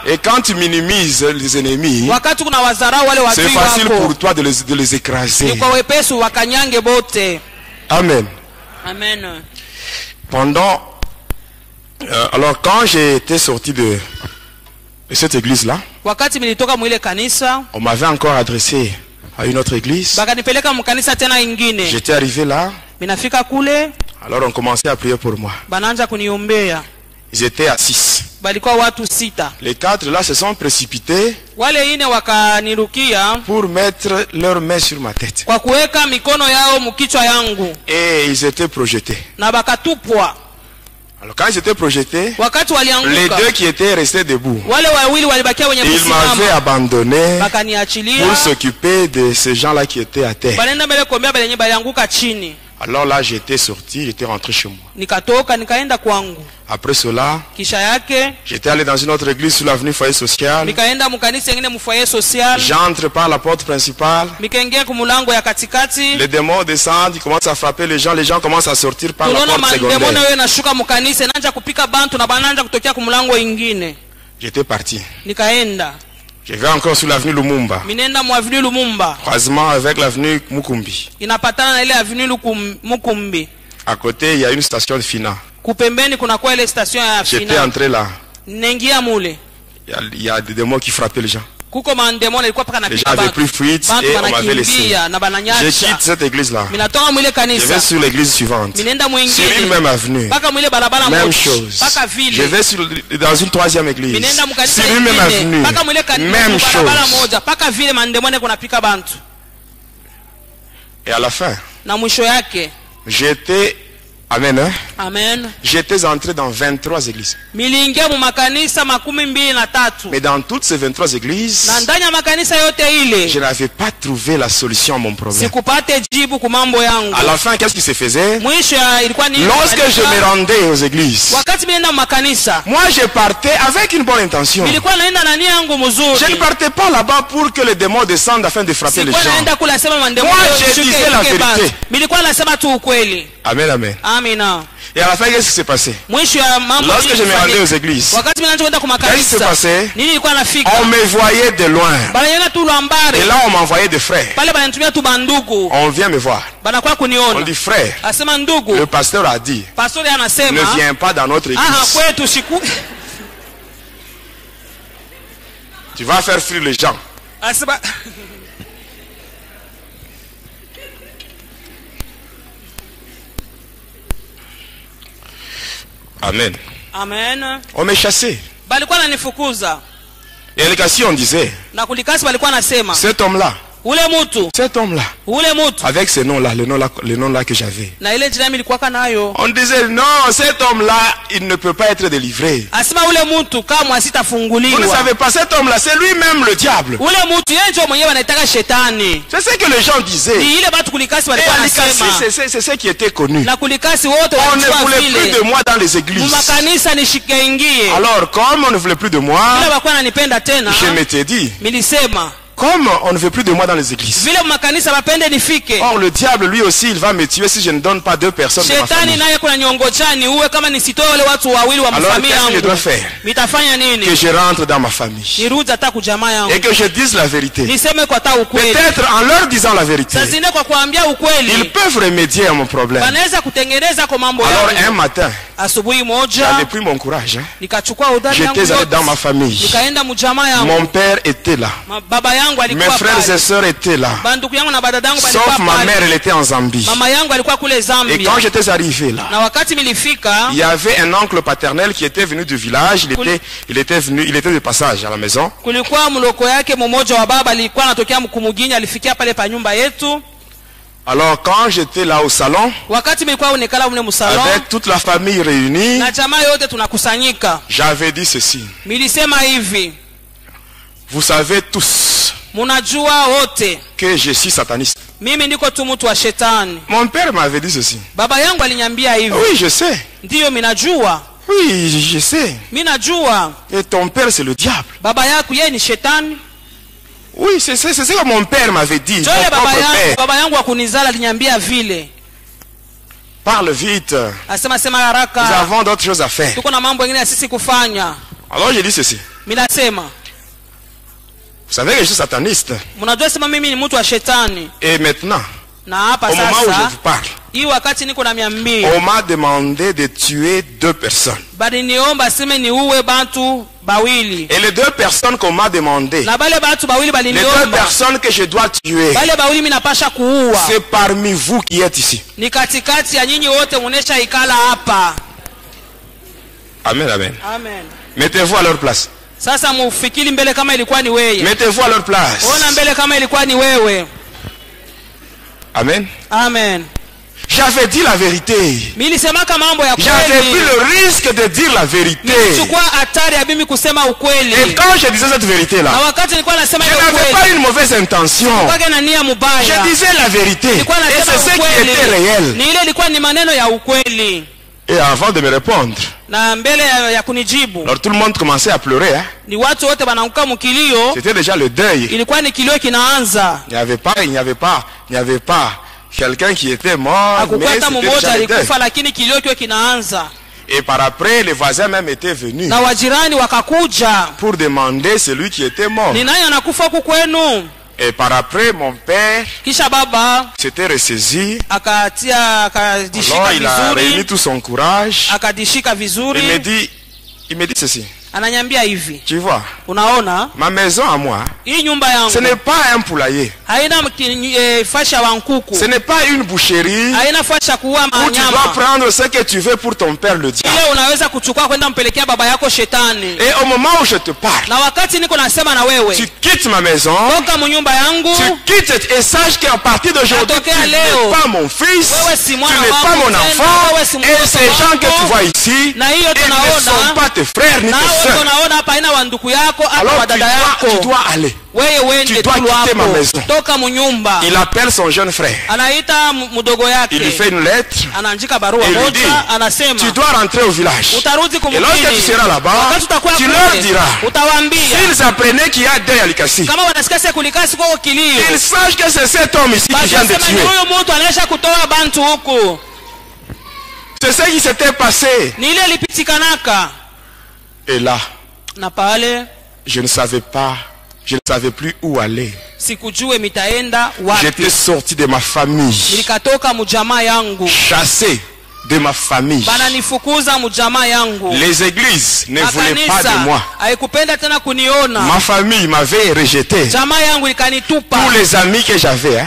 Et quand tu minimises les ennemis, c'est facile pour toi de les écraser. Amen. Amen. Alors quand j'ai été sorti de cette église-là, on m'avait encore adressé à une autre église. J'étais arrivé là. Alors on commençait à prier pour moi. Ils étaient à 6. Les 4 là se sont précipités pour mettre leurs mains sur ma tête. Et ils étaient projetés. Alors quand ils étaient projetés, les 2 qui étaient restés debout, ils m'avaient abandonné pour s'occuper de ces gens-là qui étaient à terre. Alors là j'étais sorti, j'étais rentré chez moi. Après cela, j'étais allé dans une autre église sur l'avenue Foyer Social. J'entre par la porte principale. Les démons descendent, ils commencent à frapper les gens commencent à sortir par la porte secondaire. J'étais parti. Je vais encore sur l'avenue Lumumba. Croisement avec l'avenue Mukumbi. À côté, il y a une station de Fina. J'étais entré là. Il y a des démons qui frappaient les gens. Les gens avaient pris fuite et on m'avait laissé. Je quitte cette église-là. Je vais sur l'église suivante. Sur une même avenue. Même chose. Je vais dans une troisième église. Sur une même avenue. Même chose. Et à la fin, j'étais... Amen. Hein? Amen. J'étais entré dans 23 églises. Mais dans toutes ces 23 églises, je n'avais pas trouvé la solution à mon problème. À la fin, qu'est-ce qui se faisait? Lorsque je me rendais aux églises, moi je partais avec une bonne intention. Je ne partais pas là-bas pour que les démons descendent afin de frapper les gens. Moi je disais la vérité. Amen, amen. Et à la fin, qu'est-ce qui s'est passé? Lorsque je me rendais aux églises, qu'est-ce qui s'est passé? On me voyait de loin. Et là, on m'envoyait des frères. On vient me voir. On dit, frère, le pasteur a dit, ne viens pas dans notre église. Tu vas faire fuir les gens. Amen. Amen. On m'est chassé. Et les on disait, cet homme-là, avec ce nom-là, le nom-là que j'avais, on disait non, cet homme-là, il ne peut pas être délivré. Vous ne savez pas, cet homme-là, c'est lui-même le diable. C'est ce que les gens disaient. Et c'est ce qui était connu. On ne voulait plus de moi dans les églises. Alors, comme on ne voulait plus de moi, je m'étais dit, comme on ne veut plus de moi dans les églises. Or le diable lui aussi il va me tuer si je ne donne pas 2 personnes de ma famille. Alors qu'est-ce que je dois faire? Que je rentre dans ma famille et que je dise la vérité. Peut-être en leur disant la vérité, ils peuvent remédier à mon problème. Alors un matin, j'avais pris mon courage. J'étais allé dans ma famille. Mon père était là. Mes frères et sœurs étaient là. Sauf ma mère, elle était en Zambie. Et quand j'étais arrivé là, il y avait un oncle paternel qui était venu du village. Il était de passage à la maison. Alors quand j'étais là au salon, avec toute la famille réunie, j'avais dit ceci. Vous savez tous que je suis sataniste. Mon père m'avait dit ceci. Oui, je sais. Oui, je sais. Et ton père c'est le diable. Oui, c'est ce que mon père m'avait dit. Mon propre père. Parle vite. Nous avons d'autres choses à faire. Alors j'ai dit ceci. Vous savez que je suis sataniste. Et maintenant, au moment où je vous parle, on m'a demandé de tuer 2 personnes. Et les 2 personnes qu'on m'a demandé, les 2 personnes que je dois tuer, c'est parmi vous qui êtes ici. Amen, amen. Mettez-vous à leur place. Mettez-vous à leur place. Amen. Amen. J'avais dit la vérité. J'avais pris le risque de dire la vérité. Et quand je disais cette vérité-là, je n'avais pas une mauvaise intention. Je disais la vérité. Et c'est ce qui était réel. Et avant de me répondre, alors tout le monde commençait à pleurer. Hein? C'était déjà le deuil. Il n'y avait pas quelqu'un qui était mort, mais c'était déjà le deuil. Et par après, les voisins même étaient venus pour demander celui qui était mort. Et par après, mon père s'était ressaisi. Alors il a réuni tout son courage. Il me dit ceci. Ananiambia hivi. Tu vois? Unaona? Ma maison à moi. Hii nyumba yangu. Ce n'est pas un poulailler. Haina fasha wa nkuku. Ce n'est pas une boucherie. Haina fasha kuua manyama. Où tu dois prendre ce que tu veux pour ton père le diable. Ile unaweza kuchukua kwenda mpelekea baba yako shetani. Et au moment où je te parle. Na wakati niko nasema na wewe. Tu quittes ma maison. Toka mnyumba yangu. Tu quittes et sache qu'à partir d'aujourd'hui tu n'es pas mon fils. Tu n'es pas mon enfant. Et ces gens que tu vois ici, ils ne sont pas tes frères ni tes sœurs. Alors tu dois aller. Tu dois quitter ma maison. Il appelle son jeune frère. Il lui fait une lettre. Et il lui dit, tu dois rentrer au village. Et lorsque tu seras là-bas, tu leur diras, s'ils apprenaient qu'il y a deuil à Likasi, ils sachent que c'est cet homme ici qui vient de tuer. C'est ce qui s'était passé. Et là, je ne savais pas, je ne savais plus où aller. J'étais sorti de ma famille, chassé de ma famille. Les églises ne voulaient pas de moi. Ma famille m'avait rejeté. Tous les amis que j'avais,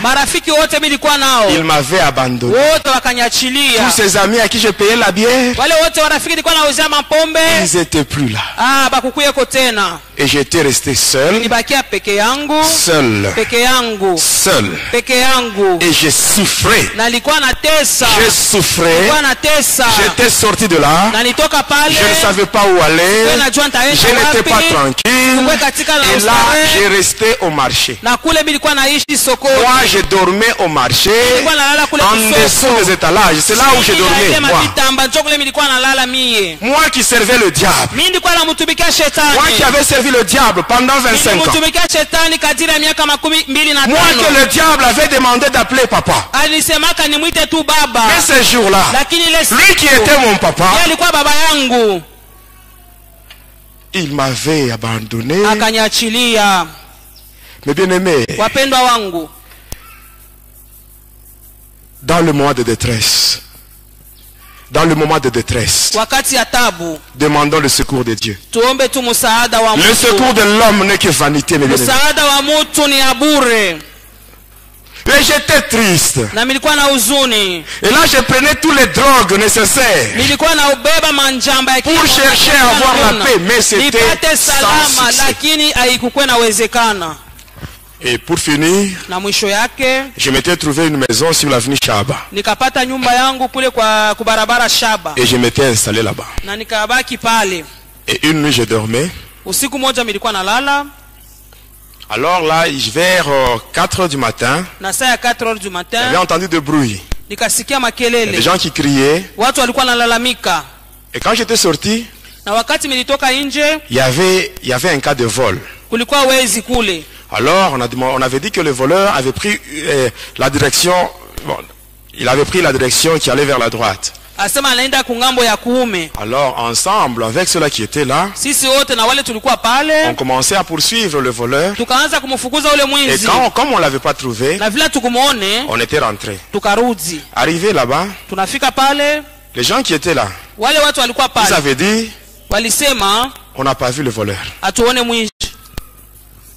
ils m'avaient abandonné. Tous ces amis à qui je payais la bière, ils n'étaient plus là. Et j'étais resté seul. Seul. Seul. Et je souffrais. Je souffrais. J'étais sorti de là. Je ne savais pas où aller. Je n'étais pas tranquille. Et là, j'ai resté au marché. Moi, je dormais au marché. En dessous des étalages. C'est là où je dormais. Moi qui servais le diable. Moi qui avais servi le diable pendant 25 ans. Moi que le diable avait demandé d'appeler papa. Mais ce jour-là, lui qui était mon papa, il m'avait abandonné. Mais bien aimé, dans le moment de détresse, demandons le secours de Dieu. Le secours de l'homme n'est que vanité, mes bien-aimés. Et j'étais triste. Et là, je prenais tous les drogues nécessaires pour chercher à avoir la paix. Mais c'était sans succès. Et pour finir, je m'étais trouvé une maison sur l'avenue Shaba. Et je m'étais installé là-bas. Et une nuit, je dormais. Alors là, vers 4 heures du matin, j'avais entendu de bruit. Il y a des gens qui criaient. Et quand j'étais sorti, il y avait un cas de vol. Alors on avait dit que le voleur avait pris la direction, il avait pris la direction qui allait vers la droite. Alors ensemble avec ceux-là qui étaient là, on commençait à poursuivre le voleur. Et comme on ne l'avait pas trouvé, on était rentré. Arrivé là-bas, les gens qui étaient là, ils avaient dit, on n'a pas vu le voleur.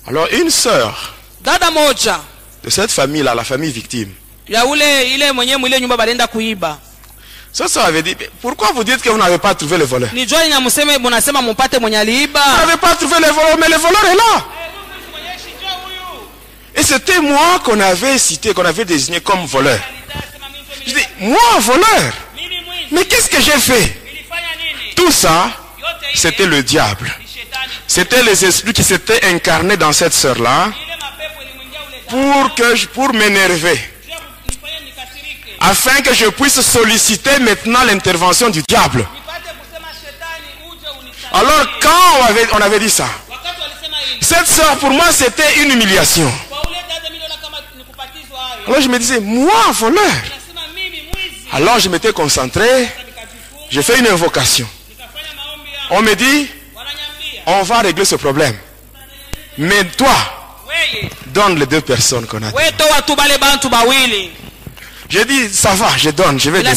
Alors une sœur de cette famille-là, la famille victime, ça avait dit, pourquoi vous dites que vous n'avez pas trouvé le voleur? Vous n'avez pas trouvé le voleur, mais le voleur est là. Et c'était moi qu'on avait cité, qu'on avait désigné comme voleur. Je dis, moi voleur? Mais qu'est-ce que j'ai fait? Tout ça, c'était le diable. C'était les esprits qui s'étaient incarnés dans cette sœur-là pour m'énerver. Afin que je puisse solliciter maintenant l'intervention du diable. Alors quand on avait dit ça, cette sœur pour moi c'était une humiliation. Alors je me disais, moi voleur? Alors je m'étais concentré, j'ai fait une invocation. On me dit, on va régler ce problème. Mais toi, donne les 2 personnes qu'on a dit. J'ai dit, ça va, je donne, je vais donner.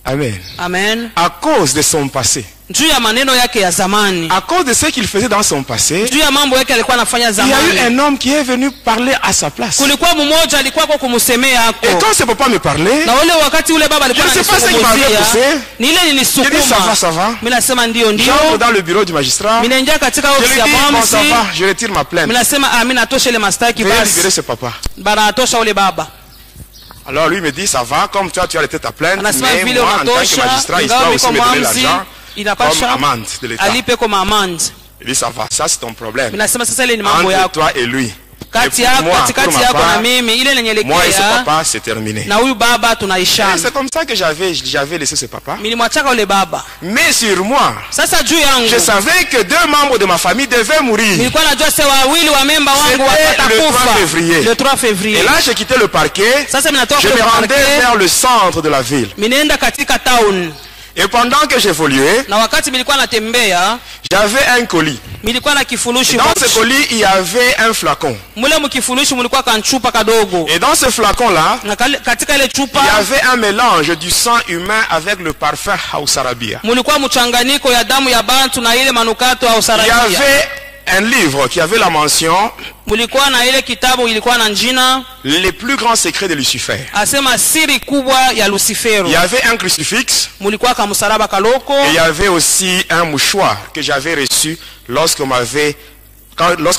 Amen. Amen. À cause de son passé. À cause de ce qu'il faisait dans son passé, il y a eu un homme qui est venu parler à sa place. Et quand ce papa me parlait, je ne sais pas ce qui m'avait poussé. Je dis ça va. J'entre dans le bureau du magistrat. Je lui dis bon ça va, je retire ma plainte. Veuillez libérer ce papa. Alors lui me dit ça va, comme toi tu as arrêté ta plainte, mais moi en tant que magistrat, il doit aussi me donner l'argent comme amende de l'État. Il dit ça va, ça c'est ton problème. Entre toi et lui. Et moi et ce papa c'est terminé. C'est comme ça que j'avais laissé ce papa. Mais sur moi, je savais que 2 membres de ma famille devaient mourir. C'était le 3 février. Et là j'ai quitté le parquet. Je me rendais vers le centre de la ville. Et pendant que j'évoluais, j'avais un colis. Et dans ce colis, il y avait un flacon. Et dans ce flacon-là, il y avait un mélange du sang humain avec le parfum Hausarabia. Il y avait un livre qui avait la mention les plus grands secrets de Lucifer. Il y avait un crucifix. Et il y avait aussi un mouchoir que j'avais reçu lorsque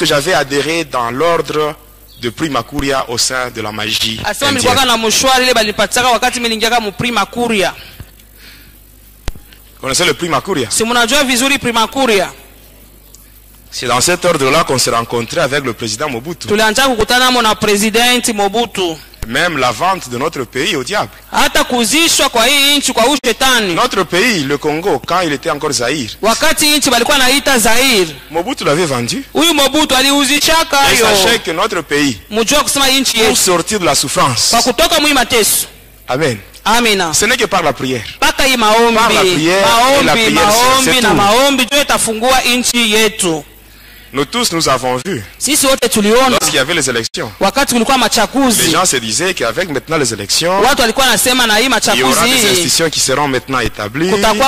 j'avais adhéré dans l'ordre de Primacuria au sein de la magie indienne. Vous connaissez le Primacuria? C'est dans cet ordre-là qu'on s'est rencontré avec le président Mobutu. Même la vente de notre pays au diable. Notre pays, le Congo, quand il était encore Zaïre, Mobutu l'avait vendu. Et sachez que notre pays, pour sortir de la souffrance, Amen. Ce n'est que par la prière. Par la prière et la prière, c'est tout. Nous tous, nous avons vu. Lorsqu'il y avait les élections, les gens se disaient qu'avec maintenant les élections, il y aura des institutions qui seront maintenant établies. Et la paix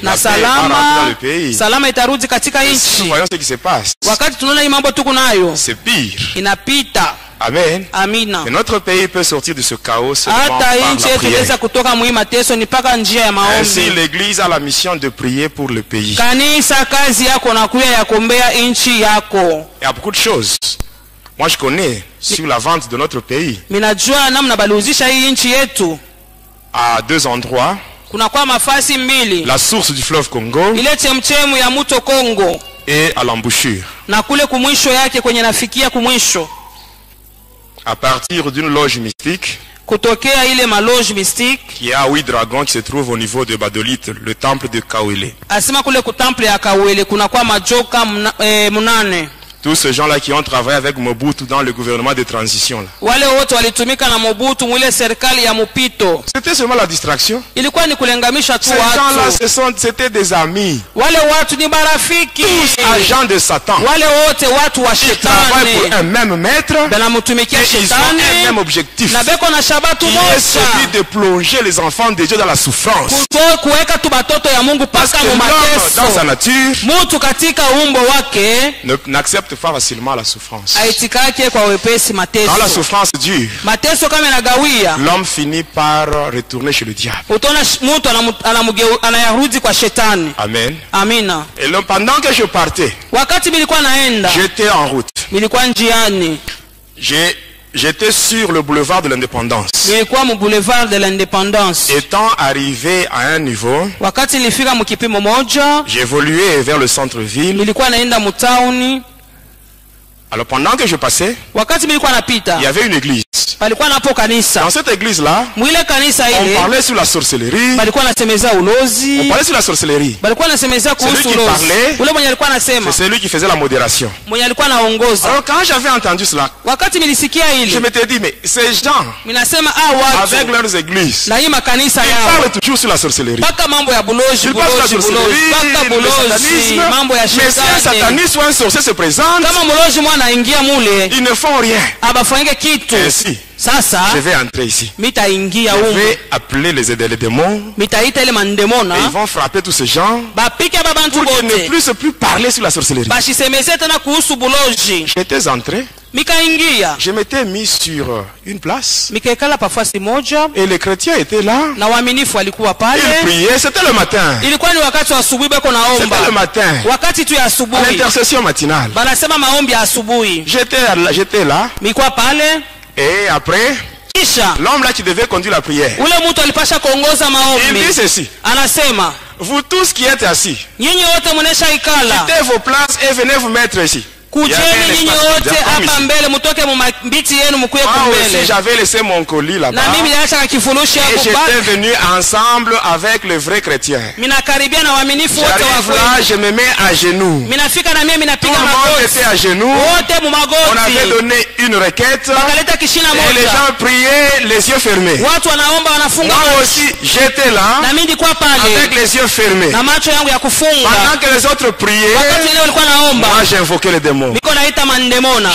va rentrer dans le pays. Et si nous voyons ce qui se passe, c'est pire. Amen. Et notre pays peut sortir de ce chaos seulement par la prière. Ainsi, l'Église a la mission de prier pour le pays. Il y a beaucoup de choses. Moi, je connais sur la vente de notre pays. À 2 endroits. La source du fleuve Congo et à l'embouchure. À partir d'une loge mystique qui a 8 dragons qui se trouvent au niveau de Badolite, le temple de Kawele. Tous ces gens-là qui ont travaillé avec Mobutu dans le gouvernement de transition. C'était seulement la distraction. Ces gens-là, c'était des amis. Tous agents de Satan. Ils travaillent pour un même maître. Et ils ont un même objectif. Qui est celui de plonger les enfants de Dieu dans la souffrance. Parce que l'homme, dans sa nature, n'accepte pas facilement la souffrance. Quand la souffrance dure, l'homme finit par retourner chez le diable. Amen. Et pendant que je partais, j'étais en route. J'étais sur le boulevard de l'Indépendance. Étant arrivé à un niveau, j'évoluais vers le centre-ville. Alors pendant que je passais, il y avait une église. Dans cette église-là, on parlait sur la sorcellerie. On parlait sur la sorcellerie. Celui qui parlait, c'est celui qui faisait la modération. Alors quand j'avais entendu cela, je m'étais dit, mais ces gens, avec leurs églises, ils parlent toujours sur la sorcellerie. Ils parlent sur la sorcellerie, le satanisme. Mais si un sataniste ou un sorcier se présente, ils ne font rien. Ainsi, je vais entrer ici. Je vais appeler les démons. Et ils vont frapper tous ces gens pour qu'ils ne puissent plus parler sur la sorcellerie. J'étais entré. Je m'étais mis sur une place. Et les chrétiens étaient là. Ils priaient. C'était le matin. C'était le matin. L'intercession matinale. J'étais là. Et après, l'homme là qui devait conduire la prière, il dit ceci: vous tous qui êtes assis, quittez vos places et venez vous mettre ici. J'avais laissé mon colis là-bas et j'étais venu ensemble avec les vrais chrétiens. J'arrive là, je me mets à genoux. Tout le monde était à genoux. On avait donné une requête et les gens priaient les yeux fermés. Moi aussi j'étais là avec les yeux fermés. Pendant que les autres priaient, moi j'ai invoqué les démons.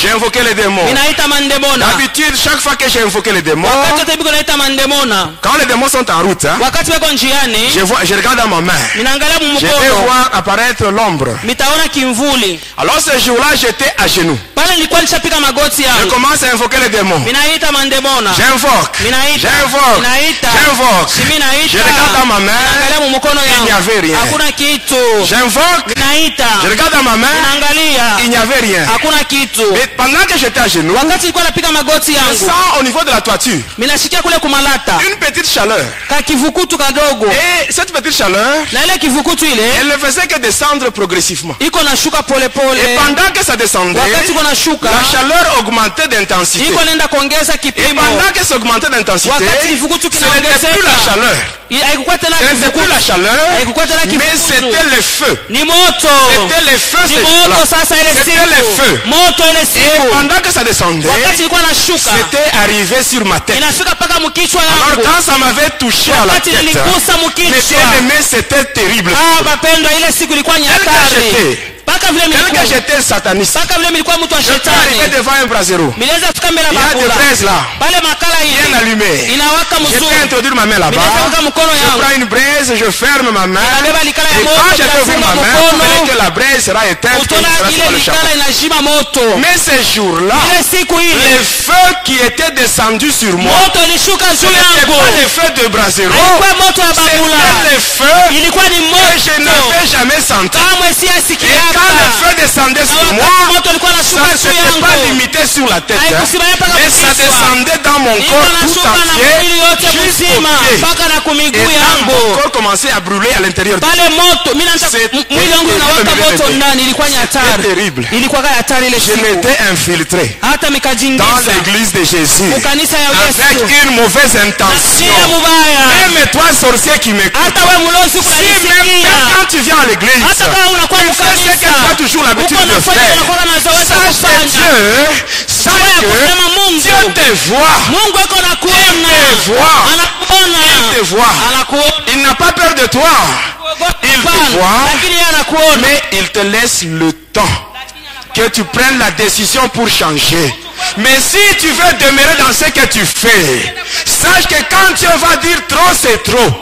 J'ai invoqué les démons. D'habitude, chaque fois que j'ai invoqué les démons, quand les démons sont en route, je regarde dans ma main. Je vais voir apparaître l'ombre. Alors ce jour-là, j'étais à genoux. Je commence à invoquer les démons. J'invoque. Je regarde dans ma main. Il n'y avait rien. J'invoque. Je regarde dans ma main. Il n'y avait rien. Mais pendant que j'étais à genoux, je sens au niveau de la toiture une petite chaleur. Et cette petite chaleur, elle ne faisait que descendre progressivement. Et pendant que ça descendait, la chaleur augmentait d'intensité. Et pendant que ça augmentait d'intensité, ce n'était plus la chaleur. C'était plus la chaleur, mais c'était le feu. C'était le feu, c'était le feu. Et pendant que ça descendait, c'était arrivé sur ma tête. Alors quand ça m'avait touché à la tête, mes bien-aimés, c'était terrible. Tel que j'étais sataniste, je suis arrivé devant un brasero. Il y a des braises là, bien allumées. Je vais introduire ma main là-bas. Je prends une braise, je ferme ma main. Et quand je vais ouvrir ma main, vous verrez que la braise sera éteinte et sera sur le chapeau. Mais ce jour-là, le feu qui était descendu sur moi, ce n'était pas le feu de brasero, c'était le feu que je n'avais jamais senti. Et quand le feu descendait sur moi, ça ne s'était pas limité sur la tête, mais ça descendait dans mon corps tout entier jusqu'au pied. Et là, mon corps commençait à brûler à l'intérieur. C'était terrible. Je m'étais infiltré dans l'église de Jésus avec une mauvaise intention. Même toi, sorcier qui m'écoute, si même quand tu viens à l'église, tu fais ce que tu as toujours l'habitude de faire, sache que Dieu te voit. Il te voit. Il n'a pas peur de toi. Il te voit, mais il te laisse le temps que tu prennes la décision pour changer. Mais si tu veux demeurer dans ce que tu fais, sache que quand Dieu va dire trop, c'est trop.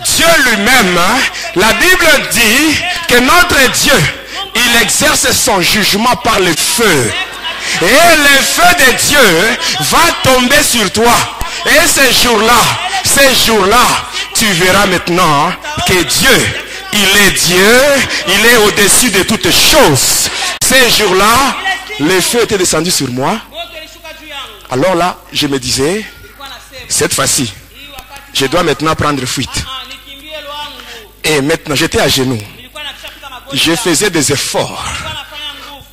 Dieu lui-même, la Bible dit que notre Dieu, il exerce son jugement par le feu. Et le feu de Dieu va tomber sur toi. Et ce jour-là, tu verras maintenant que Dieu, il est Dieu, il est au-dessus de toutes choses. Ce jour-là, le feu était descendu sur moi. Alors là, je me disais, cette fois-ci, je dois maintenant prendre fuite. Et maintenant, j'étais à genoux. Je faisais des efforts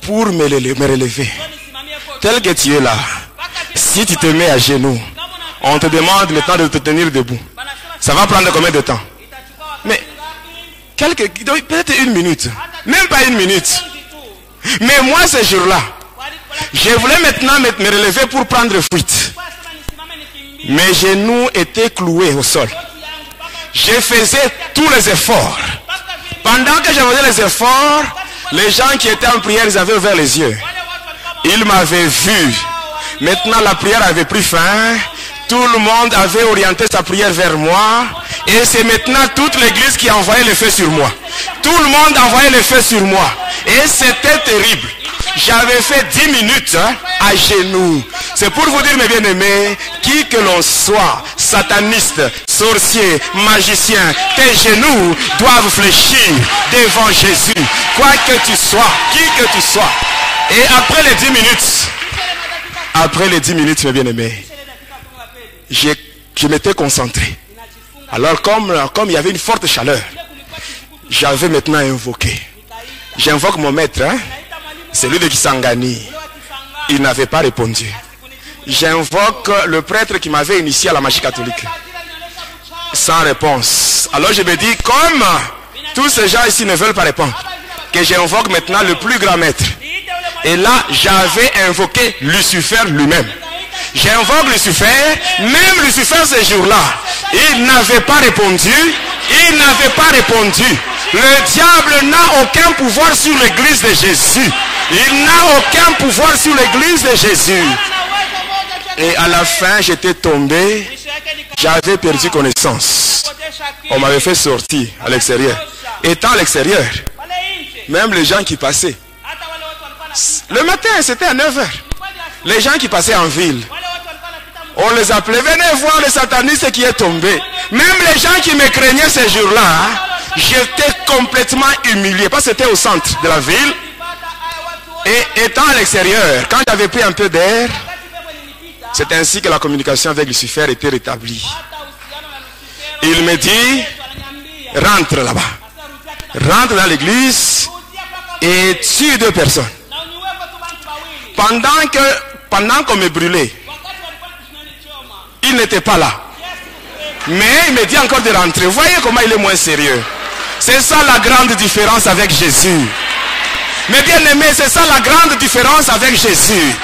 pour me relever. Tel que tu es là, si tu te mets à genoux, on te demande maintenant de te tenir debout. Ça va prendre combien de temps? Mais, peut-être une minute. Même pas une minute. Mais moi, ce jour-là, je voulais maintenant me relever pour prendre fuite. Mes genoux étaient cloués au sol. Je faisais tous les efforts. Pendant que je faisais les efforts, les gens qui étaient en prière, ils avaient ouvert les yeux. Ils m'avaient vu. Maintenant, la prière avait pris fin. Tout le monde avait orienté sa prière vers moi. Et c'est maintenant toute l'église qui envoyait le feu sur moi. Tout le monde envoyait le feu sur moi. Et c'était terrible. J'avais fait 10 minutes à genoux. C'est pour vous dire, mes bien-aimés, qui que l'on soit, sataniste, sorcier, magicien, tes genoux doivent fléchir devant Jésus. Quoi que tu sois, qui que tu sois. Et après les 10 minutes, mes bien-aimés, je m'étais concentré. Alors comme il y avait une forte chaleur, j'avais maintenant invoqué. J'invoque mon maître, celui de Kisangani. Il n'avait pas répondu. J'invoque le prêtre qui m'avait initié à la magie catholique. Sans réponse. Alors je me dis, comme tous ces gens ici ne veulent pas répondre, que j'invoque maintenant le plus grand maître. Et là, j'avais invoqué Lucifer lui-même. J'invoque Lucifer, même Lucifer ce jour-là, il n'avait pas répondu. Il n'avait pas répondu. Le diable n'a aucun pouvoir sur l'église de Jésus. Il n'a aucun pouvoir sur l'église de Jésus. Et à la fin, j'étais tombé. J'avais perdu connaissance. On m'avait fait sortir à l'extérieur. Étant à l'extérieur, même les gens qui passaient. Le matin, c'était à 9h. Les gens qui passaient en ville, on les appelait, venez voir le sataniste qui est tombé. Même les gens qui me craignaient ces jours-là, j'étais complètement humilié. Parce que c'était au centre de la ville. Et étant à l'extérieur, quand j'avais pris un peu d'air, c'est ainsi que la communication avec Lucifer était rétablie. Il me dit, rentre là-bas. Rentre dans l'église et tue 2 personnes. Pendant qu'on me brûlait, il n'était pas là. Mais il me dit encore de rentrer. Vous voyez comment il est moins sérieux. C'est ça la grande différence avec Jésus. Mais bien aimé, c'est ça la grande différence avec Jésus.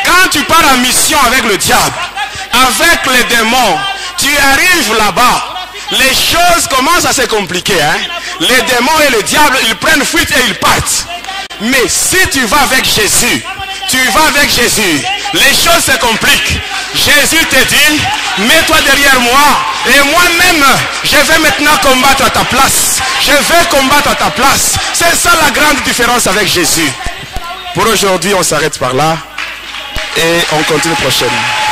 Quand tu pars en mission avec le diable, avec les démons, tu arrives là-bas, les choses commencent à se compliquer. Les démons et le diable, ils prennent fuite et ils partent. Mais si tu vas avec Jésus, les choses se compliquent. Jésus te dit, mets-toi derrière moi et moi-même, je vais maintenant combattre à ta place. Je vais combattre à ta place. C'est ça la grande différence avec Jésus. Pour aujourd'hui, on s'arrête par là et on continue prochainement.